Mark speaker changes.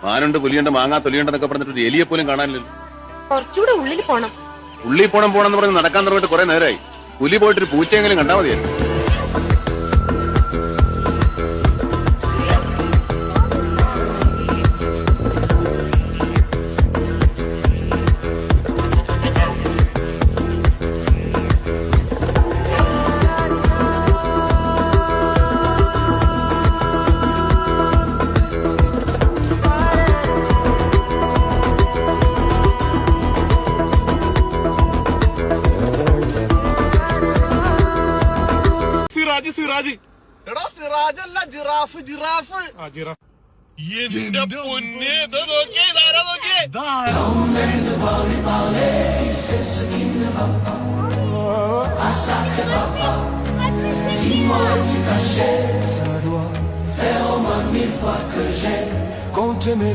Speaker 1: മാനുണ്ട് പുലിയുണ്ട് മാങ്ങാ തൊലിയുണ്ടെന്നൊക്കെ പറഞ്ഞിട്ട് ഒരു എലിയെ പോലും കാണാനില്ലല്ലോ.
Speaker 2: കുറച്ചുകൂടെ ഉള്ളിൽ പോണം.
Speaker 1: ഉള്ളിൽ പോണെന്ന് പറഞ്ഞ് നടക്കാൻ തുടങ്ങിയിട്ട് കുറെ നേരമായി. പുലി പോയിട്ടൊരു പൂച്ചയെങ്കിലും കണ്ടാ മതിയായിരുന്നു.
Speaker 3: സിറാജ് എടാ സിറാജ് അല്ല ജിറാഫ് ജിറാഫ് എന്റെ പൊന്നെ നോക്കിയേ ഇതാരാ നോക്കിയേ
Speaker 4: Dis-moi tu cachais, ça doit faire au moins 1000 fois que j'ai compté mes